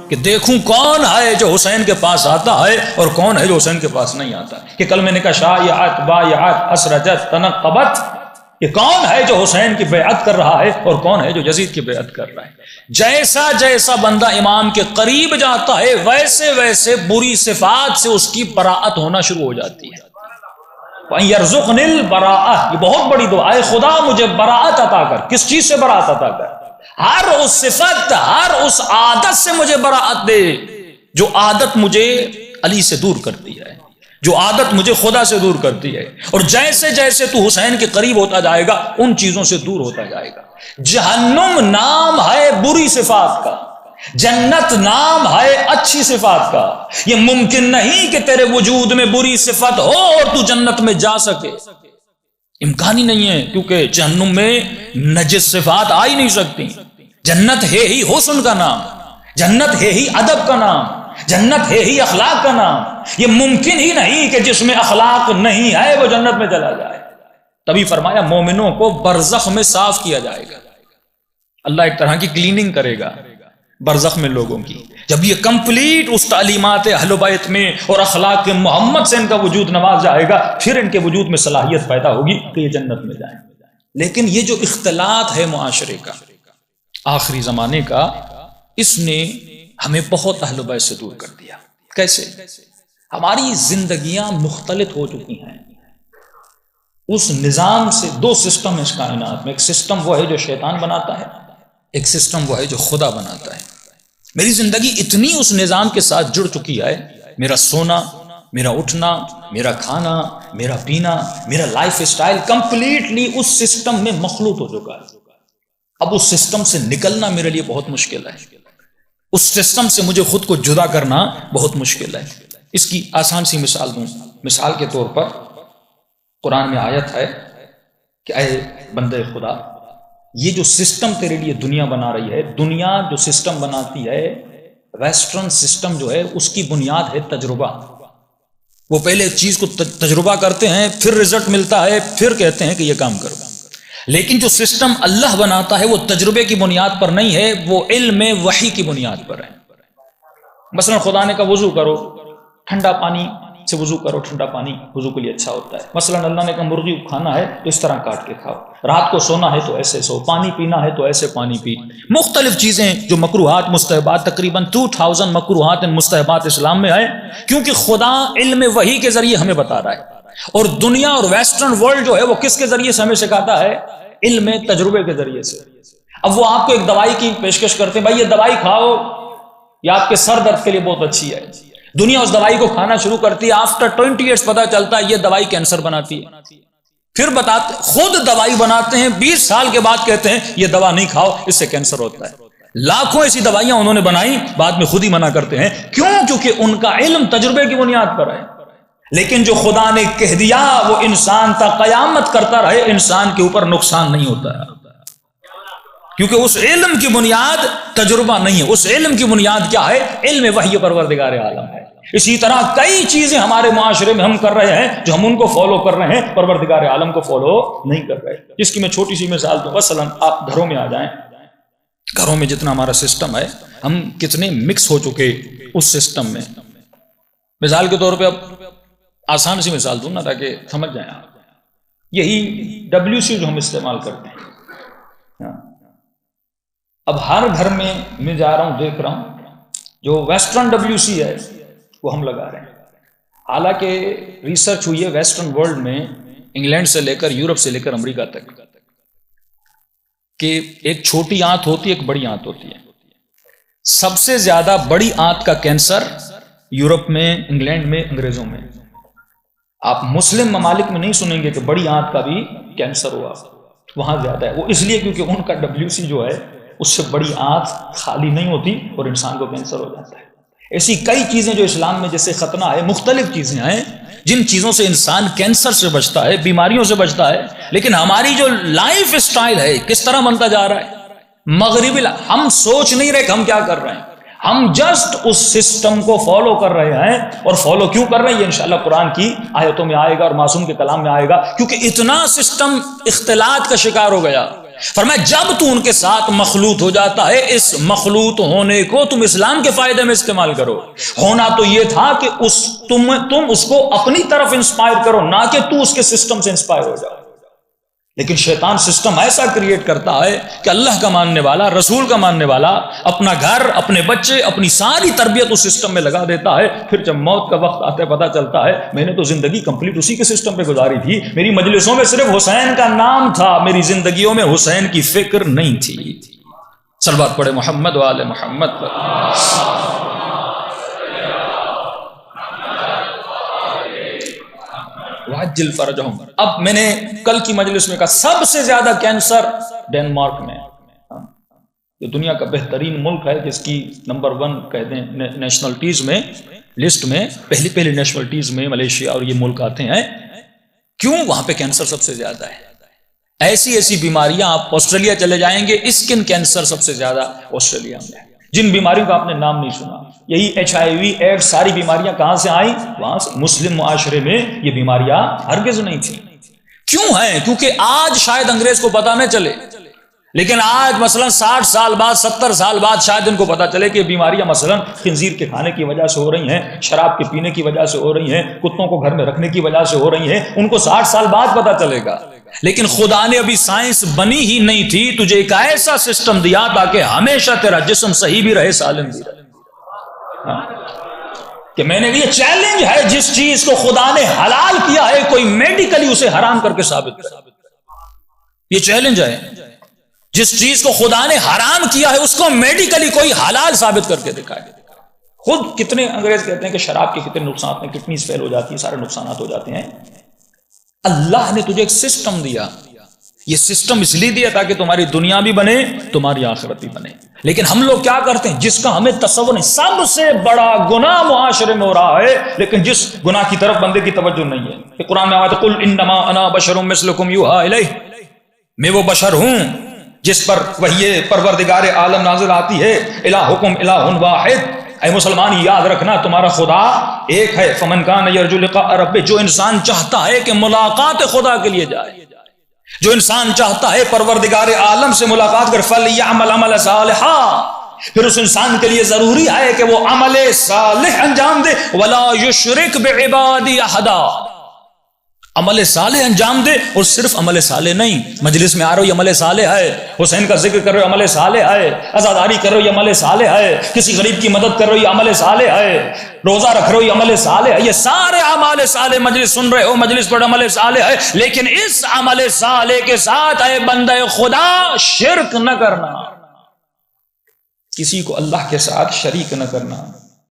کہ دیکھوں کون ہے جو حسین کے پاس آتا ہے اور کون ہے جو حسین کے پاس نہیں آتا، کہ کل میں نے کہا شایعات بایعات اسرجت تنقبت، کہ کون ہے جو حسین کی بیعت کر رہا ہے اور کون ہے جو یزید کی بیعت کر رہا ہے۔ جیسا جیسا بندہ امام کے قریب جاتا ہے ویسے ویسے بری صفات سے اس کی براءت ہونا شروع ہو جاتی ہے۔ وَيَرْزُقْنِ الْبَرَاءَةَ، یہ بہت بڑی دعا ہے، خدا مجھے براءت عطا کر۔ کس چیز سے براءت عطا کر؟ ہر اس صفت، ہر اس عادت سے مجھے براءت دے جو عادت مجھے علی سے دور کرتی ہے، جو عادت مجھے خدا سے دور کرتی ہے۔ اور جیسے جیسے تو حسین کے قریب ہوتا جائے گا ان چیزوں سے دور ہوتا جائے گا۔ جہنم نام ہے بری صفات کا، جنت نام ہے اچھی صفات کا۔ یہ ممکن نہیں کہ تیرے وجود میں بری صفت ہو اور تو جنت میں جا سکے، امکان ہی نہیں ہے، کیونکہ جہنم میں نجس صفات آ ہی نہیں سکتی۔ جنت ہے ہی حسن کا نام، جنت ہے ہی ادب کا نام، جنت ہے ہی اخلاق کا نام۔ یہ ممکن ہی نہیں کہ جس میں اخلاق نہیں ہے وہ جنت میں چلا جائے۔ تبھی فرمایا مومنوں کو برزخ میں صاف کیا جائے گا، اللہ ایک طرح کی کلیننگ کرے گا برزخ میں لوگوں کی۔ جب یہ کمپلیٹ اس تعلیمات اہل بیت میں اور اخلاق کے محمد سے ان کا وجود نواز جائے گا، پھر ان کے وجود میں صلاحیت پیدا ہوگی کہ یہ جنت میں جائیں۔ لیکن یہ جو اختلاط ہے معاشرے کا آخری زمانے کا، اس نے ہمیں بہت اہل بیت سے دور کر دیا۔ کیسے؟ ہماری زندگیاں مختلط ہو چکی ہیں اس نظام سے۔ دو سسٹم اس کائنات میں، ایک سسٹم وہ ہے جو شیطان بناتا ہے، ایک سسٹم وہ ہے جو خدا بناتا ہے۔ میری زندگی اتنی اس نظام کے ساتھ جڑ چکی ہے، میرا سونا، میرا اٹھنا، میرا کھانا، میرا پینا، میرا لائف سٹائل کمپلیٹلی اس سسٹم میں مخلوط ہو چکا ہے۔ اب اس سسٹم سے نکلنا میرے لیے بہت مشکل ہے، اس سسٹم سے مجھے خود کو جدا کرنا بہت مشکل ہے۔ اس کی آسان سی مثال دوں۔ مثال کے طور پر قرآن میں آیت ہے کہ اے بندے خدا، یہ جو سسٹم تیرے لیے دنیا بنا رہی ہے، دنیا جو سسٹم بناتی ہے، ویسٹرن سسٹم جو ہے، اس کی بنیاد ہے تجربہ۔ وہ پہلے ایک چیز کو تجربہ کرتے ہیں، پھر رزلٹ ملتا ہے، پھر کہتے ہیں کہ یہ کام کرو۔ لیکن جو سسٹم اللہ بناتا ہے وہ تجربے کی بنیاد پر نہیں ہے، وہ علم وحی کی بنیاد پر ہے۔ مثلا خدا نے کہا وضو کرو، ٹھنڈا پانی سے وضو کرو، ٹھنڈا پانی وضو کے لیے اچھا ہوتا ہے۔ مثلا اللہ نے کہا مرغی کو کھانا ہے تو اس طرح کاٹ کے کھاؤ، رات کو سونا ہے تو ایسے سو، پانی پینا ہے تو ایسے پانی پی۔ مختلف چیزیں جو مکروہات مستحبات، تقریباً 2000 مکروہات مستحبات اسلام میں ہے، کیونکہ خدا علم وحی کے ذریعے ہمیں بتا رہا ہے۔ اور دنیا اور ویسٹرن ورلڈ جو ہے وہ کس کے ذریعے سے ہمیں سکھاتا ہے؟ علم تجربے کے ذریعے سے۔ اب وہ آپ کو ایک دوائی کی پیشکش کرتے ہیں، بھائی یہ دوائی کھاؤ، یہ آپ کے سر درد کے لیے بہت اچھی ہے۔ دنیا اس دوائی کو کھانا شروع کرتی ہے، آفٹر 20 ایئرس پتا چلتا ہے یہ دوائی کینسر بناتی ہے۔ پھر بتاتے، خود دوائی بناتے ہیں، 20 سال کے بعد کہتے ہیں یہ دوا نہیں کھاؤ، اس سے کینسر ہوتا ہے۔ لاکھوں ایسی دوائیاں انہوں نے بنائی، بعد میں خود ہی منع کرتے ہیں۔ کیوں؟ کیونکہ ان کا علم تجربے کی بنیاد پر ہے۔ لیکن جو خدا نے کہہ دیا وہ انسان تا قیامت کرتا رہے، انسان کے اوپر نقصان نہیں ہوتا ہے، کیونکہ اس علم کی بنیاد تجربہ نہیں ہے، اس علم کی بنیاد کیا ہے؟ علم وحی پروردگار عالم ہے۔ اسی طرح کئی چیزیں ہمارے معاشرے میں ہم کر رہے ہیں جو ہم ان کو فالو کر رہے ہیں، پروردگار عالم کو فالو نہیں کر رہے۔ جس کی میں چھوٹی سی مثال دوں، مثلا آپ گھروں میں آ جائیں، گھروں میں جتنا ہمارا سسٹم ہے، ہم کتنے مکس ہو چکے اس سسٹم میں۔ مثال کے طور پہ اب آسان سی مثال دوں نا تاکہ سمجھ جائیں آپ، یہی WC جو ہم استعمال کرتے ہیں، اب ہر گھر میں جا رہا ہوں دیکھ رہا ہوں جو ویسٹرن WC ہے وہ ہم لگا رہے ہیں۔ حالانکہ ریسرچ ہوئی ہے ویسٹرن ورلڈ میں، انگلینڈ سے لے کر یورپ سے لے کر امریکہ تک، کہ ایک چھوٹی آنت ہوتی ہے، ایک بڑی آنت ہوتی ہے۔ سب سے زیادہ بڑی آنت کا کینسر یورپ میں، انگلینڈ میں، انگریزوں میں۔ آپ مسلم ممالک میں نہیں سنیں گے کہ بڑی آنت کا بھی کینسر ہوا، وہاں زیادہ ہے۔ وہ اس لیے کیونکہ ان کا WC جو ہے اس سے بڑی آنت خالی نہیں ہوتی اور انسان کو کینسر ہو جاتا ہے۔ ایسی کئی چیزیں جو اسلام میں جیسے ختنہ ہے، مختلف چیزیں ہیں جن چیزوں سے انسان کینسر سے بچتا ہے، بیماریوں سے بچتا ہے۔ لیکن ہماری جو لائف سٹائل ہے کس طرح بنتا جا رہا ہے؟ مغربی، ہم سوچ نہیں رہے کہ ہم کیا کر رہے ہیں، ہم جسٹ اس سسٹم کو فالو کر رہے ہیں۔ اور فالو کیوں کر رہے ہیں یہ انشاءاللہ قرآن کی آیتوں میں آئے گا اور معصوم کے کلام میں آئے گا، کیونکہ اتنا سسٹم اختلاط کا شکار ہو گیا، فرمایا جب تو ان کے ساتھ مخلوط ہو جاتا ہے، اس مخلوط ہونے کو تم اسلام کے فائدے میں استعمال کرو۔ ہونا تو یہ تھا کہ تم اس کو اپنی طرف انسپائر کرو، نہ کہ تو اس کے سسٹم سے انسپائر ہو جاؤ۔ لیکن شیطان سسٹم ایسا کریٹ کرتا ہے کہ اللہ کا ماننے والا، رسول کا ماننے والا اپنا گھر، اپنے بچے، اپنی ساری تربیت اس سسٹم میں لگا دیتا ہے۔ پھر جب موت کا وقت آتا ہے پتہ چلتا ہے میں نے تو زندگی کمپلیٹ اسی کے سسٹم پہ گزاری تھی، میری مجلسوں میں صرف حسین کا نام تھا، میری زندگیوں میں حسین کی فکر نہیں تھی۔ صلوات پڑھے محمد وآل محمد پر۔ وعجل فرجہم۔ اب میں نے کل کی مجلس میں کہا سب سے زیادہ کینسر ڈینمارک میں، یہ دنیا کا بہترین ملک ہے جس کی نمبر 1 کہتے ہیں نیشنلٹیز میں، لسٹ میں پہلی نیشنلٹیز میں ملیشیا اور یہ ملک آتے ہیں۔ کیوں؟ وہاں پہ کینسر سب سے زیادہ ہے۔ ایسی بیماریاں، آپ آسٹریلیا چلے جائیں گے، اسکن کینسر سب سے زیادہ آسٹریلیا میں ہے۔ جن بیماریوں کا آپ نے نام نہیں سنا، یہی HIV ایڈز، ساری بیماریاں کہاں سے آئیں؟ وہاں سے۔ مسلم معاشرے میں یہ بیماریاں ہرگز نہیں تھیں۔ کیوں ہیں؟ کیونکہ آج شاید انگریز کو پتا نہ چلے، لیکن آج مثلا 60 سال بعد، 70 سال بعد شاید ان کو پتا چلے کہ بیماریاں مثلا خنزیر کے کھانے کی وجہ سے ہو رہی ہیں، شراب کے پینے کی وجہ سے ہو رہی ہیں، کتوں کو گھر میں رکھنے کی وجہ سے ہو رہی ہیں۔ ان کو 60 سال بعد پتا چلے گا، لیکن خدا نے ابھی سائنس بنی ہی نہیں تھی، تجھے ایک ایسا سسٹم دیا تاکہ ہمیشہ تیرا جسم صحیح بھی رہے، سالم بھی رہے۔ کہ میں نے یہ چیلنج ہے، جس چیز کو خدا نے حلال کیا ہے کوئی میڈیکلی اسے حرام کر کے ثابت کرے۔ یہ چیلنج ہے، جس چیز کو خدا نے حرام کیا ہے اس کو میڈیکلی کوئی حلال ثابت کر کے دکھائے۔ خود کتنے انگریز کہتے ہیں کہ شراب کے کتنے نقصانات ہیں، کڈنیز فیل ہو جاتی ہیں، سارے نقصانات ہو جاتے ہیں۔ اللہ نے تجھے ایک سسٹم دیا، یہ سسٹم اس لیے دیا تاکہ تمہاری دنیا بھی بنے، تمہاری آخرت بھی بنے۔ لیکن ہم لوگ کیا کرتے ہیں جس کا ہمیں تصور نہیں، سب سے بڑا گناہ معاشرے میں ہو رہا ہے، لیکن جس گناہ کی طرف بندے کی توجہ نہیں ہے۔ کہ قرآن میں آیا تھا قل انما انا بشر مثلکم یوحی الی، میں وہ بشر ہوں جس پر وحی پروردگار عالم نازل آتی ہے۔ الہکم الہ واحد، اے مسلمان یاد رکھنا تمہارا خدا ایک ہے۔ فمن کان یرجو لقاء ربہ، جو انسان چاہتا ہے کہ ملاقات خدا کے لیے جائے، جو انسان چاہتا ہے پروردگار عالم سے ملاقات کر، فلیعمل عملا صالحا، پھر اس انسان کے لیے ضروری ہے کہ وہ عمل صالح انجام دے، ولا یشرک بعبادی احدا، عمل صالح انجام دے۔ اور صرف عمل صالح نہیں، مجلس میں آ رہے ہو یہ عمل صالح ہے، حسین کا ذکر کر رہے ہو عمل صالح ہے، عزاداری کر رہے ہو یہ عمل صالح ہے، کسی غریب کی مدد کر رہے ہو یہ عمل صالح ہے، روزہ رکھ رہے ہو یہ عمل صالح ہے، یہ سارے اعمال صالح، مجلس سن رہے ہو مجلس پر عمل صالح ہے۔ لیکن اس عمل صالح کے ساتھ اے بندہ خدا شرک نہ کرنا، کسی کو اللہ کے ساتھ شریک نہ کرنا۔